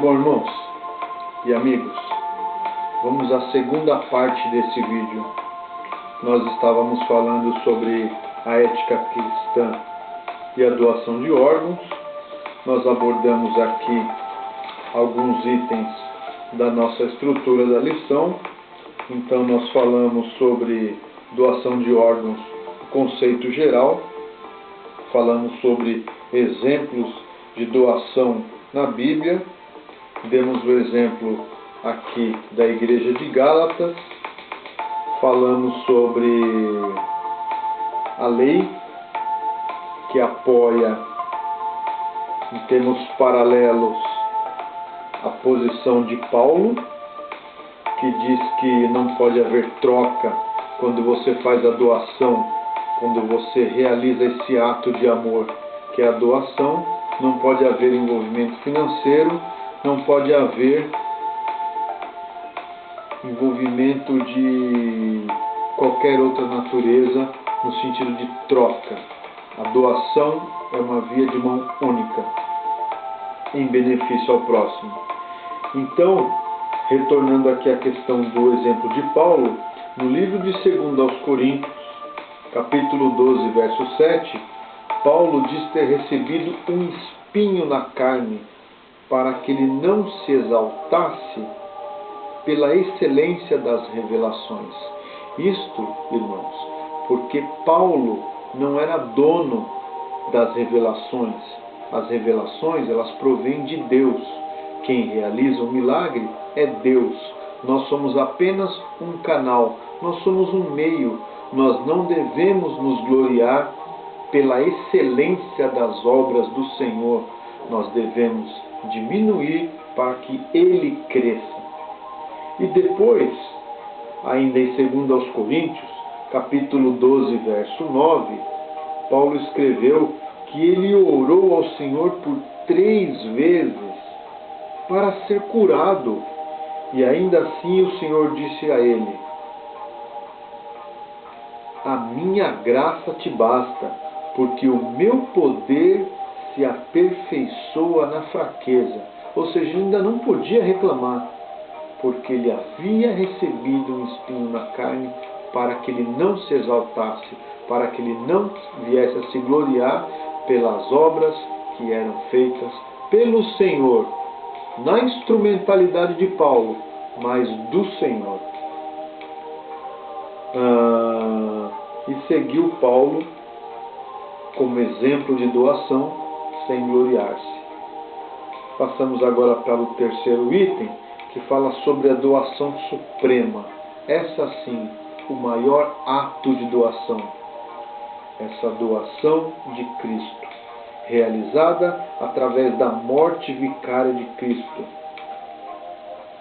Bom, irmãos e amigos, vamos à segunda parte desse vídeo. Nós estávamos falando sobre a ética cristã e a doação de órgãos. Nós abordamos aqui alguns itens da nossa estrutura da lição. Então nós falamos sobre doação de órgãos, o conceito geral. Falamos sobre exemplos de doação na Bíblia. Demos o exemplo aqui da igreja de Gálatas. Falamos sobre a lei que apoia, em termos paralelos, a posição de Paulo, que diz que não pode haver troca quando você faz a doação, quando você realiza esse ato de amor, que é a doação. Não pode haver envolvimento financeiro, não pode haver envolvimento de qualquer outra natureza no sentido de troca. A doação é uma via de mão única, em benefício ao próximo. Então, retornando aqui à questão do exemplo de Paulo, no livro de 2 aos Coríntios, capítulo 12, verso 7, Paulo diz ter recebido um espinho na carne, para que ele não se exaltasse pela excelência das revelações. Isto, irmãos, porque Paulo não era dono das revelações. As revelações, elas provêm de Deus. Quem realiza o milagre é Deus. Nós somos apenas um canal, nós somos um meio. Nós não devemos nos gloriar pela excelência das obras do Senhor. Nós devemos diminuir para que Ele cresça. E depois, ainda em 2 aos Coríntios, capítulo 12, verso 9, Paulo escreveu que ele orou ao Senhor por 3 vezes para ser curado. E ainda assim o Senhor disse a ele: a minha graça te basta, porque o meu poder se aperfeiçoa na fraqueza. Ou seja, ele ainda não podia reclamar, porque ele havia recebido um espinho na carne para que ele não se exaltasse, para que ele não viesse a se gloriar pelas obras que eram feitas pelo Senhor, na instrumentalidade de Paulo, mas do Senhor. E seguiu Paulo como exemplo de doação, sem gloriar-se. Passamos agora para o terceiro item, que fala sobre a doação suprema. Essa sim, o maior ato de doação. Essa doação de Cristo, realizada através da morte vicária de Cristo.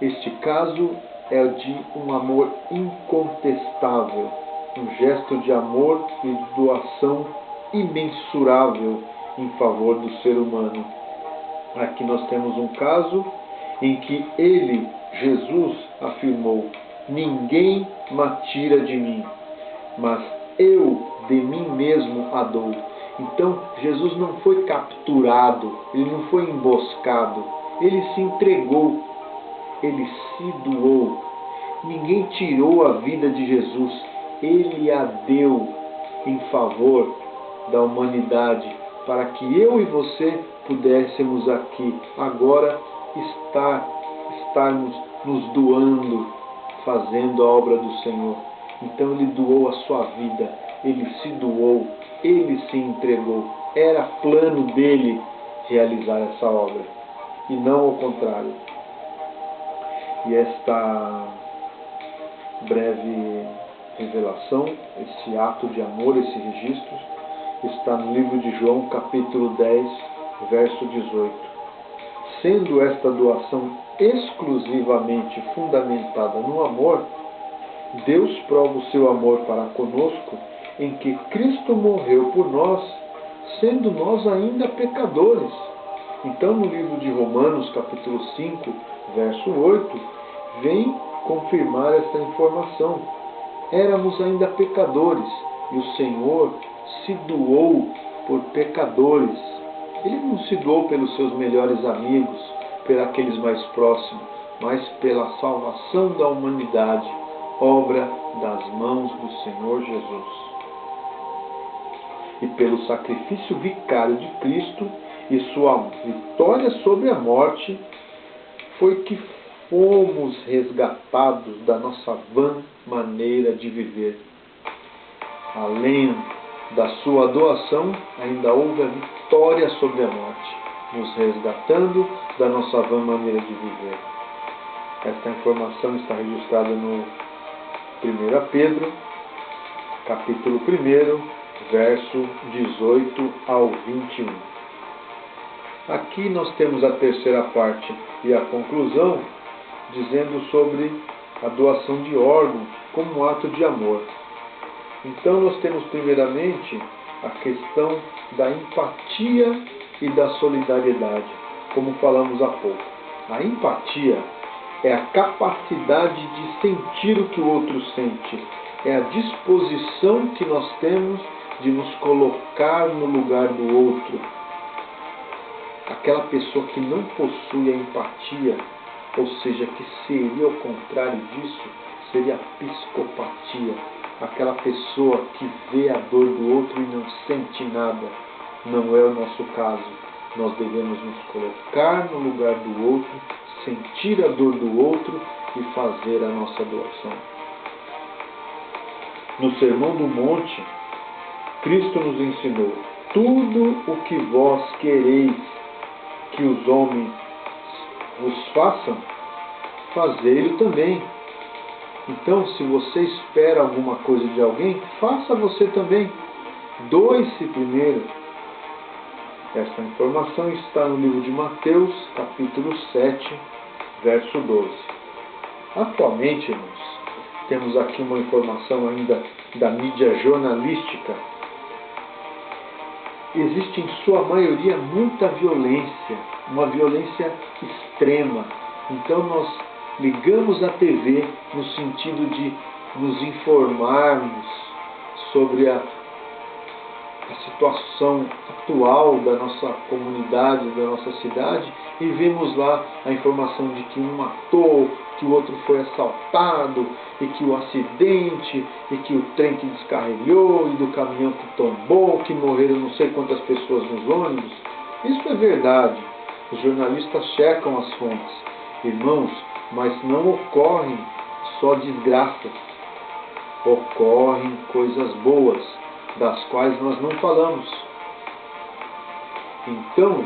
Este caso é de um amor incontestável, um gesto de amor e de doação imensurável em favor do ser humano. Aqui nós temos um caso em que ele, Jesus, afirmou: ninguém me tira de mim, mas eu de mim mesmo a dou. Então Jesus não foi capturado, ele não foi emboscado, ele se entregou, ele se doou. Ninguém tirou a vida de Jesus, ele a deu em favor da humanidade, para que eu e você pudéssemos aqui agora estarmos nos doando, fazendo a obra do Senhor. Então ele doou a sua vida, ele se doou, ele se entregou. Era plano dele realizar essa obra, e não ao contrário. E esta breve revelação, esse ato de amor, esse registro, está no livro de João, capítulo 10, verso 18. Sendo esta doação exclusivamente fundamentada no amor, Deus prova o seu amor para conosco em que Cristo morreu por nós, sendo nós ainda pecadores. Então, no livro de Romanos, capítulo 5, verso 8, vem confirmar esta informação. Éramos ainda pecadores, e o Senhor se doou por pecadores. Ele não se doou pelos seus melhores amigos, por aqueles mais próximos, mas pela salvação da humanidade, obra das mãos do Senhor Jesus. E pelo sacrifício vicário de Cristo e sua vitória sobre a morte, foi que fomos resgatados da nossa vã maneira de viver. Além da sua doação, ainda houve a vitória sobre a morte, nos resgatando da nossa vã maneira de viver. Esta informação está registrada no 1 Pedro, capítulo 1, verso 18 ao 21. Aqui nós temos a terceira parte e a conclusão, dizendo sobre a doação de órgãos como um ato de amor. Então nós temos primeiramente a questão da empatia e da solidariedade, como falamos há pouco. A empatia é a capacidade de sentir o que o outro sente, é a disposição que nós temos de nos colocar no lugar do outro. Aquela pessoa que não possui a empatia, ou seja, que seria o contrário disso, seria a psicopatia. Aquela pessoa que vê a dor do outro e não sente nada. Não é o nosso caso. Nós devemos nos colocar no lugar do outro, sentir a dor do outro e fazer a nossa doação. No Sermão do Monte, Cristo nos ensinou: tudo o que vós quereis que os homens vos façam, fazei-o também. Então, se você espera alguma coisa de alguém, faça você também. Doe-se primeiro. Esta informação está no livro de Mateus, capítulo 7, verso 12. Atualmente, irmãos, temos aqui uma informação ainda da mídia jornalística. Existe em sua maioria muita violência, uma violência extrema. Então nós ligamos a TV no sentido de nos informarmos sobre a situação atual da nossa comunidade, da nossa cidade, e vemos lá a informação de que um matou, que o outro foi assaltado, e que o acidente, e que o trem que descarrilhou, e do caminhão que tombou, que morreram não sei quantas pessoas nos ônibus. Isso é verdade. Os jornalistas checam as fontes. Irmãos, mas não ocorrem só desgraças. Ocorrem coisas boas, das quais nós não falamos. Então,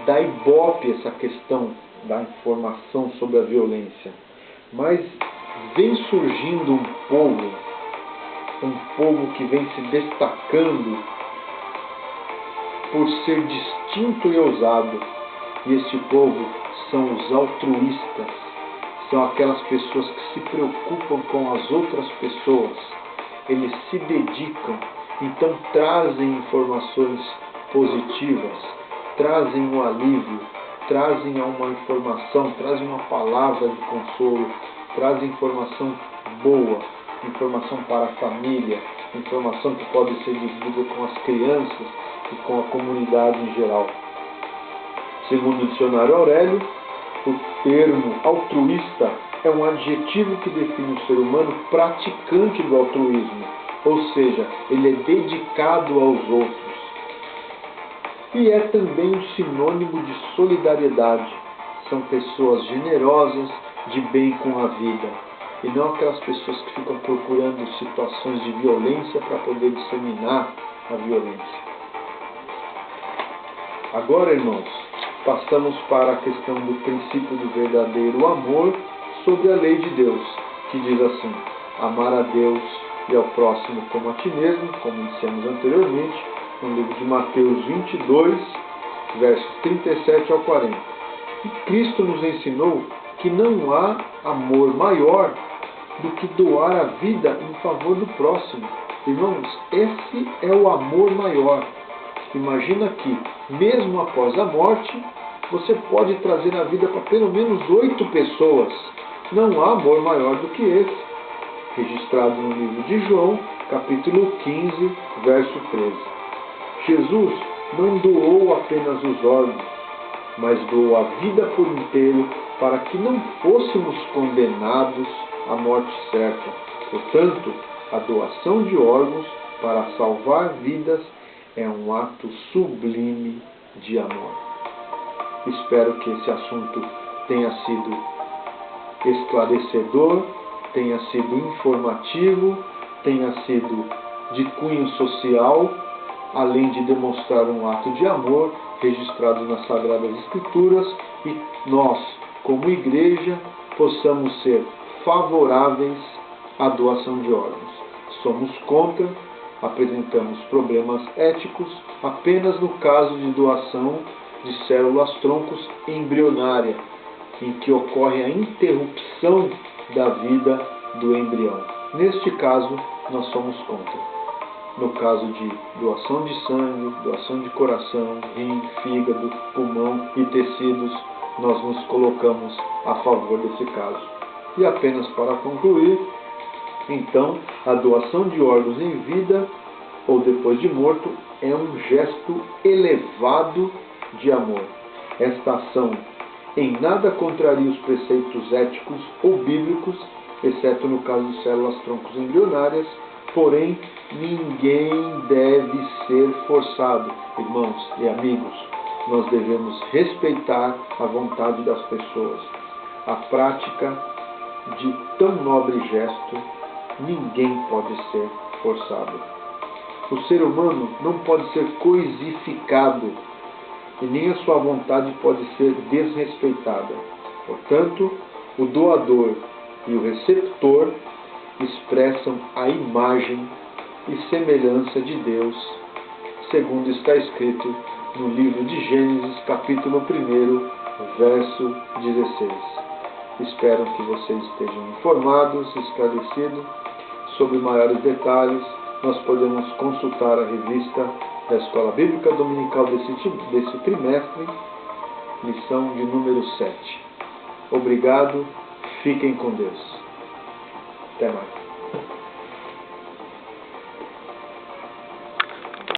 dá ibope essa questão da informação sobre a violência. Mas vem surgindo um povo que vem se destacando por ser distinto e ousado. E este povo são os altruístas. São aquelas pessoas que se preocupam com as outras pessoas. Eles se dedicam, então trazem informações positivas, trazem um alívio, trazem uma informação, trazem uma palavra de consolo, trazem informação boa, informação para a família, informação que pode ser dividida com as crianças e com a comunidade em geral. Segundo o dicionário Aurélio, o termo altruísta é um adjetivo que define o ser humano praticante do altruísmo, ou seja, ele é dedicado aos outros. E é também um sinônimo de solidariedade. São pessoas generosas, de bem com a vida, e não aquelas pessoas que ficam procurando situações de violência para poder disseminar a violência. Agora, irmãos, passamos para a questão do princípio do verdadeiro amor sobre a lei de Deus, que diz assim: amar a Deus e ao próximo como a ti mesmo, como dissemos anteriormente, no livro de Mateus 22, versos 37 ao 40. E Cristo nos ensinou que não há amor maior do que doar a vida em favor do próximo. Irmãos, esse é o amor maior. Imagina que, mesmo após a morte, você pode trazer a vida para pelo menos 8 pessoas. Não há amor maior do que esse. Registrado no livro de João, capítulo 15, verso 13. Jesus não doou apenas os órgãos, mas doou a vida por inteiro para que não fôssemos condenados à morte certa. Portanto, a doação de órgãos para salvar vidas é um ato sublime de amor. Espero que esse assunto tenha sido esclarecedor, tenha sido informativo, tenha sido de cunho social, além de demonstrar um ato de amor registrado nas Sagradas Escrituras, e nós, como igreja, possamos ser favoráveis à doação de órgãos. Somos contra, apresentamos problemas éticos apenas no caso de doação de células-troncos embrionária, em que ocorre a interrupção da vida do embrião. Neste caso, nós somos contra. No caso de doação de sangue, doação de coração, rim, fígado, pulmão e tecidos, nós nos colocamos a favor desse caso. E apenas para concluir, então, a doação de órgãos em vida ou depois de morto é um gesto elevado de amor. Esta ação em nada contraria os preceitos éticos ou bíblicos, exceto no caso de células-troncos embrionárias, porém, ninguém deve ser forçado. Irmãos e amigos, nós devemos respeitar a vontade das pessoas. A prática de tão nobre gesto, ninguém pode ser forçado. O ser humano não pode ser coisificado e nem a sua vontade pode ser desrespeitada. Portanto, o doador e o receptor expressam a imagem e semelhança de Deus, segundo está escrito no livro de Gênesis, capítulo 1, verso 16. Espero que vocês estejam informados, esclarecidos. Sobre maiores detalhes, nós podemos consultar a revista da Escola Bíblica Dominical desse trimestre, lição de número 7. Obrigado, fiquem com Deus. Até mais.